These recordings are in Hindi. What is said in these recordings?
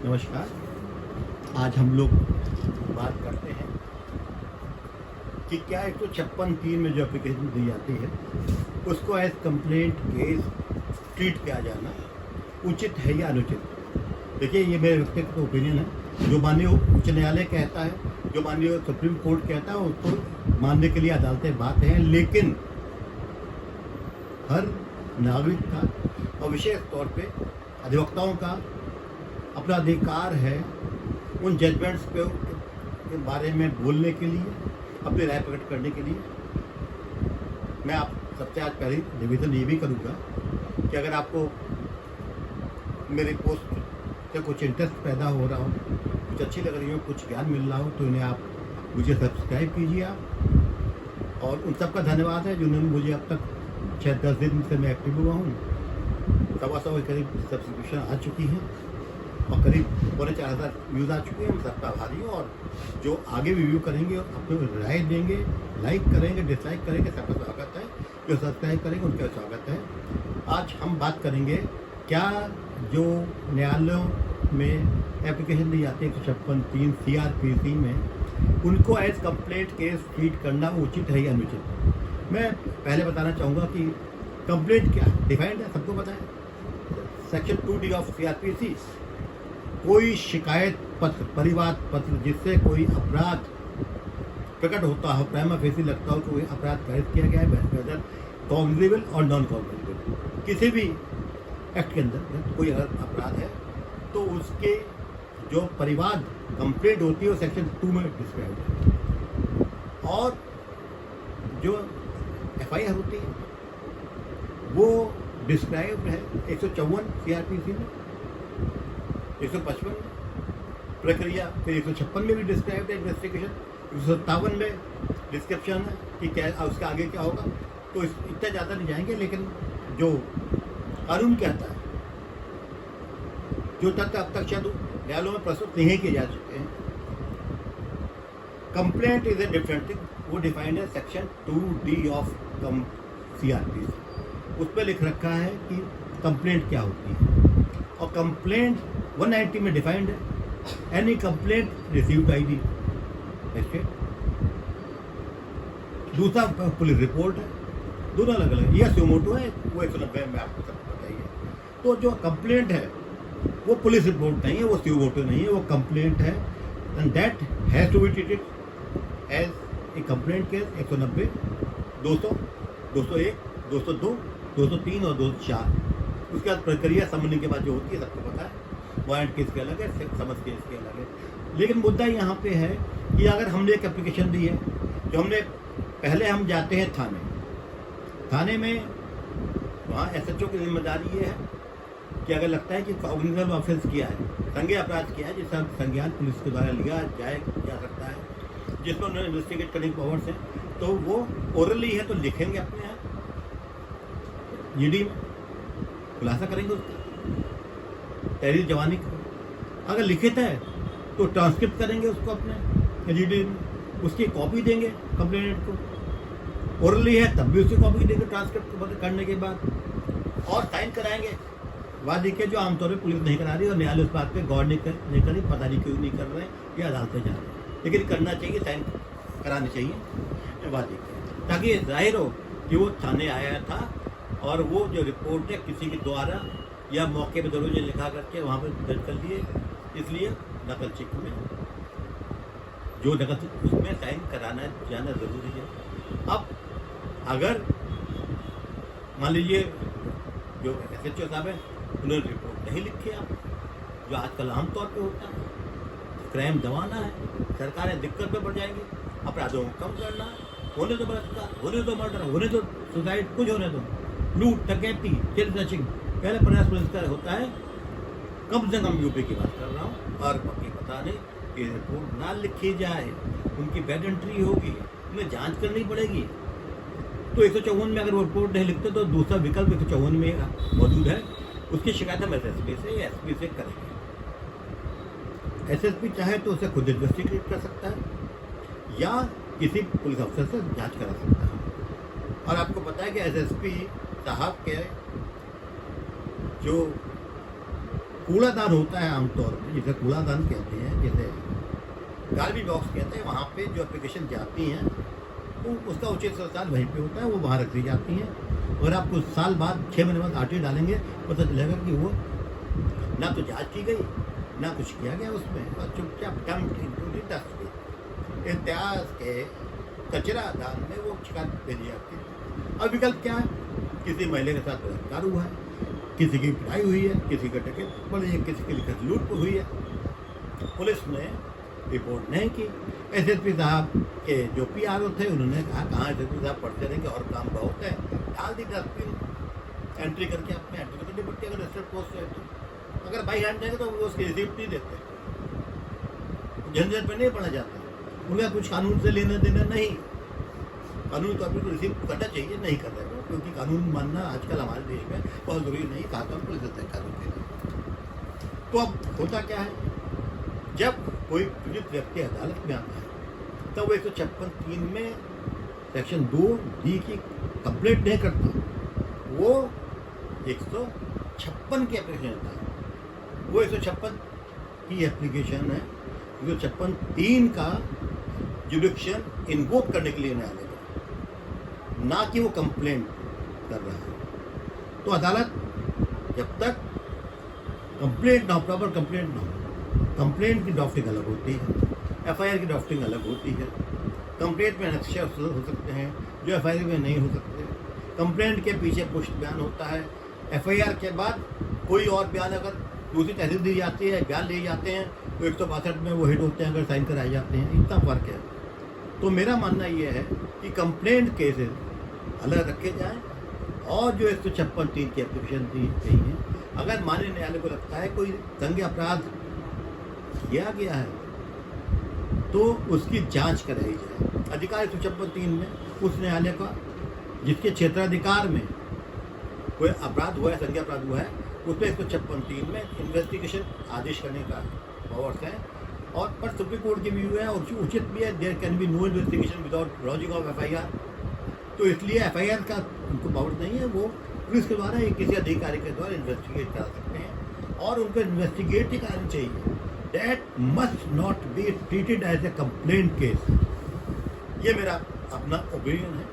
नमस्कार। आज हम लोग बात करते हैं कि क्या 156(3) में जो एप्लीकेशन दी जाती है उसको एज कंप्लेंट केस ट्रीट किया जाना उचित है या अनुचित। देखिए, ये मेरे व्यक्तिगत ओपिनियन है। जो माननीय उच्च न्यायालय कहता है, जो माननीय सुप्रीम कोर्ट कहता है, उसको मानने के लिए अदालतें बात हैं, लेकिन हर नागरिक का और विशेष तौर पे अधिवक्ताओं का अपना अधिकार है उन जजमेंट्स के बारे में बोलने के लिए, अपनी राय प्रकट करने के लिए। मैं आप सबसे आज पहले निवेदन ये भी करूँगा कि अगर आपको मेरे पोस्ट से कुछ इंटरेस्ट पैदा हो रहा हो, कुछ अच्छी लग रही हो, कुछ ज्ञान मिल रहा हो, तो इन्हें आप मुझे सब्सक्राइब कीजिए आप। और उन सबका धन्यवाद है जिन्होंने मुझे अब तक 6-10 दिन से मैं एक्टिव हुआ हूँ। 125 के करीब सब्सक्रिप्शन आ चुकी हैं और करीब 4,500 व्यूज़ आ चुके हैं। हम सबका आभारी हूँ। और जो आगे भी व्यू करेंगे, अपनी राय देंगे, लाइक करेंगे, डिसलाइक करेंगे, सबका स्वागत है। जो सब्सक्राइब करेंगे उनका स्वागत है। आज हम बात करेंगे क्या जो न्यायालयों में एप्लीकेशन दी जाती है 156(3) CRPC में, उनको एज कंप्लेंट केस ट्रीट करना उचित है या अनुचित। मैं पहले बताना चाहूँगा कि कंप्लेंट क्या है, डिफाइंड है, सबको पता है। सेक्शन 2D ऑफ CRPC, कोई शिकायत पत्र, परिवाद पत्र जिससे कोई अपराध प्रकट होता हो, प्राइमा फेसी लगता हो कि कोई अपराध कैद किया गया है, वेदर कॉग्निजेबल और नॉन कॉग्निजेबल। किसी भी एक्ट के अंदर कोई अगर अपराध है तो उसके जो परिवाद कंप्लेंट होती है वो सेक्शन 2 में डिस्क्राइब है। और जो FIR होती है वो डिस्क्राइब है 154 CRPC में, 155 में प्रक्रिया, फिर 156 में भी डिस्क्राइब है इन्वेस्टिगेशन, 157 में डिस्क्रिप्शन है कि क्या उसके आगे क्या होगा। तो इतना ज़्यादा नहीं जाएंगे, लेकिन जो कानून कहता है, जो तथ्य अब तक शायद न्यायालयों में प्रस्तुत नहीं किए जा चुके हैं, complaint is a different thing. वो डिफाइंड है सेक्शन 2D ऑफ CRPC। उस पर लिख रखा है कि कंप्लेंट क्या होती है। और कंप्लेंट 190 में डिफाइंड है, एनी कंप्लेंट रिसीव्ड ID। दूसरा पुलिस रिपोर्ट है, दोनों अलग अलग। यह सुमोटो है, वो 190 में आपको सबको बताइए। तो जो कंप्लेंट है वो पुलिस रिपोर्ट नहीं है, वो सुमोटो नहीं है, वो कंप्लेंट है। And that has to be treated as a complaint case. 190, 200, 201, 202, 203 और 204। उसके बाद प्रक्रिया समझने के बाद जो होती है सबको पता है। वारंट केस के अलग है, समझ केस के अलग है। लेकिन मुद्दा यहाँ पे है कि अगर हमने एक एप्लीकेशन दी है, जो हमने पहले हम जाते हैं थाने में, वहाँ SHO की जिम्मेदारी ये है कि अगर लगता है कि कॉग्निजेबल ऑफेंस किया है, संज्ञेय अपराध किया है, जिसका संज्ञान पुलिस के द्वारा लिया जा सकता है, जिसमें उन्होंने इन्वेस्टिगेट करने की पावर्स हैं, तो वो ओरली है तो लिखेंगे अपने यहाँ ED में, खुलासा करेंगे उसका तहरीर जवानी को। अगर लिखित है तो ट्रांसक्रिप्ट करेंगे उसको अपने ED में, उसकी कॉपी देंगे कंप्लेनेंट को। ओरली है तब भी उसकी कॉपी देंगे ट्रांसक्रिप्ट करने के बाद, और साइन कराएंगे वादी के, जो आमतौर पर पुलिस नहीं करा रही और न्यायालय उस बात पे गौर नहीं करी, पता नहीं क्यों नहीं कर रहे हैं, या अदालतें जा रहे हैं। लेकिन करना चाहिए, साइन कराने चाहिए वादी के, ताकि जाहिर हो कि वो थाने आया था और वो जो रिपोर्ट है किसी के द्वारा या मौके पर जरूर लिखा करके वहाँ पर दर्ज कर लिए, इसलिए नकल चेक में जो नकल उसमें साइन कराना जाना ज़रूरी है। अब अगर मान लीजिए जो SHO साहब है उन्होंने रिपोर्ट नहीं लिखी, आप जो आजकल आमतौर पे होता है, क्राइम दबाना है, सरकारें दिक्कत में पड़ जाएंगी, अपराधों को कम करना है, होने दो बलात्कार, होने दो मर्डर, होने दो सुसाइड, कुछ होने दो, लूट, डकैती, जेल स्नैचिंग, पहले प्रयास पुरस्कार होता है। कम से कम यूपी की बात कर रहा हूँ, और बाकी पता नहीं कि रिपोर्ट ना लिखी जाए, उनकी बैड एंट्री होगी, उन्हें जांच करनी पड़ेगी। तो 154 में अगर वो रिपोर्ट नहीं लिखते तो दूसरा विकल्प 154 में मौजूद है, उसकी शिकायत हम SSP से या SP से करेंगे। SSP चाहे तो उसे खुद इन्वेस्टिगेट कर सकता है या किसी पुलिस अफसर से जांच करा सकता है। और आपको पता है कि SSP साहब के जो कूड़ादान होता है आमतौर पर, जिसे कूड़ादान कहते हैं, जैसे गार्बेज बॉक्स कहते हैं, वहाँ पे जो एप्लीकेशन जाती हैं तो उसका उचित सरकार वहीं पे होता है, वो वहाँ रख दी जाती हैं। और आप कुछ साल बाद 6 महीने बाद आरटीआई डालेंगे, पता चलेगा कि वो ना तो जांच की गई, ना कुछ किया गया उसमें, और चुपचाप डंप इनटू द डस्टबिन, इतिहास के कचरा दान में वो शिकायत भेजी जाती है। अब विकल्प क्या है? किसी महिला के साथ बलात्कार हुआ है, किसी की पिटाई हुई है, किसी का डकैती पड़ी है, किसी की लिखत लूट हुई है, पुलिस ने रिपोर्ट नहीं की। एसएसपी साहब के जो पीआरओ थे उन्होंने कहा, कहाँ एसएसपी साहब पढ़ते रहेंगे और काम बहुत है, डाल दी डस्टबिन, एंट्री करके अपने एंट्री करनी पड़ती है अगर रजिस्टर्ड पोस्ट है तो। अगर बाई हैंड देंगे तो वो उसकी रिसिप्ट नहीं देते, झंझट में नहीं पड़ा जाता, उनका कुछ कानून से लेना देना नहीं। कानून तौर पर रिसिप्ट करना चाहिए, नहीं कर रहे, क्योंकि कानून मानना आजकल हमारे देश में बहुत जरूरी नहीं, कहा तो पुलिस देता है कानून के लिए। तो अब होता क्या है, जब कोई पीड़ित व्यक्ति अदालत में आता है तब वो 156(3) में सेक्शन 2D की कंप्लेंट नहीं करता, वो 156 की एप्लीकेशन होता है। वो 156 की एप्लीकेशन है, 156(3) का जुडिक्शन इन्वोक करने के लिए न्यायालय का, ना कि वो कंप्लेंट कर रहा है। तो अदालत जब तक कंप्लेंट ना हो, प्रॉपर कंप्लेंट ना हो, कंप्लेंट की ड्राफ्टिंग अलग होती है, एफआईआर की ड्राफ्टिंग अलग होती है। कंप्लेंट में अक्षर हो सकते हैं जो एफआईआर में नहीं हो सकते। कंप्लेंट के पीछे पुष्ट बयान होता है, एफआईआर के बाद कोई और बयान अगर दूसरी तहरीर दी जाती है, बयान लिए जाते हैं तो 162 में वो हिट होते हैं, अगर साइन कराए जाते हैं, इतना फ़र्क है। तो मेरा मानना ये है कि कंप्लेंट केसेस अलग रखे जाएँ और जो 156(3) की एप्लीकेशन दी गई है, अगर माननीय न्यायालय को लगता है कोई दंगे अपराध किया गया है तो उसकी जांच कराई जाए। अधिकार 156(3) में उस न्यायालय का जिसके क्षेत्राधिकार में कोई अपराध हुआ है, संज्ञा अपराध हुआ है, उसमें 156(3) में इन्वेस्टिगेशन आदेश करने का पावर्स है। और पर सुप्रीम कोर्ट की व्यू है और उचित भी है, there can be no investigation without lodging of FIR. तो इसलिए एफआईआर का उनको पावर नहीं है, वो पुलिस के द्वारा या किसी अधिकारी के द्वारा इन्वेस्टिगेट करा सकते हैं और उनको इन्वेस्टिगेट ही करनी चाहिए। That must not be treated as a complaint case. ये मेरा अपना ओपिनियन है।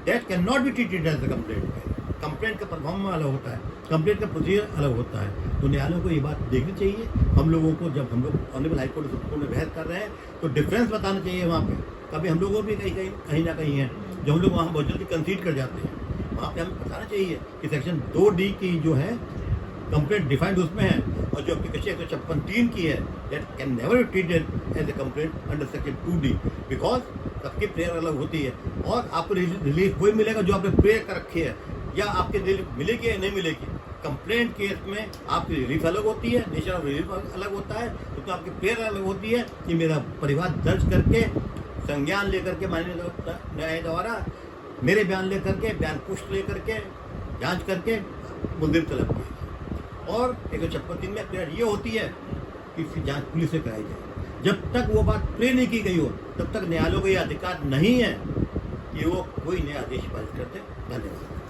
That cannot be treated as a complaint case. Complaint का परफॉर्म अलग होता है, कंप्लेंट का प्रोसीजर अलग होता है। तो न्यायालयों को ये बात देखनी चाहिए। हम लोगों को जब हम लोग honourable high court supreme court में बहस कर रहे हैं तो डिफरेंस बताना चाहिए वहाँ पे। कभी हम लोगों भी कहीं ना कहीं है जो हम लोग वहाँ बहुत जल्दी कंसीड कर जाते हैं, वहाँ पे हमें बताना चाहिए कि सेक्शन 2D की जो है कंप्लेंट डिफाइंड उसमें है, और जो एप्लीकेशन 156(3) की है that can never be treated as a complaint under section 2D, because सबकी प्रेयर अलग होती है और आपको रिलीफ वही मिलेगा जो आपने प्रेयर कर रखी है, या आपके रिलीफ मिलेगी या नहीं मिलेगी। कंप्लेंट केस में आपकी रिलीफ अलग होती है, नेचर ऑफ रिलीफ अलग होता है, तो आपकी प्रेयर अलग होती है कि मेरा परिवार दर्ज करके संज्ञान लेकर के माननीय न्यायालय द्वारा मेरे बयान लेकर के, बयान पुष्ट लेकर के, जाँच करके मुलजिम तलब किए। और 156(3) में प्रेयर ये होती है कि इसकी जांच पुलिस से कराई जाए। जब तक वो बात प्रे नहीं की गई हो तब तक न्यायालयों को ये अधिकार नहीं है कि वो कोई नया आदेश पारित करते। धन्यवाद।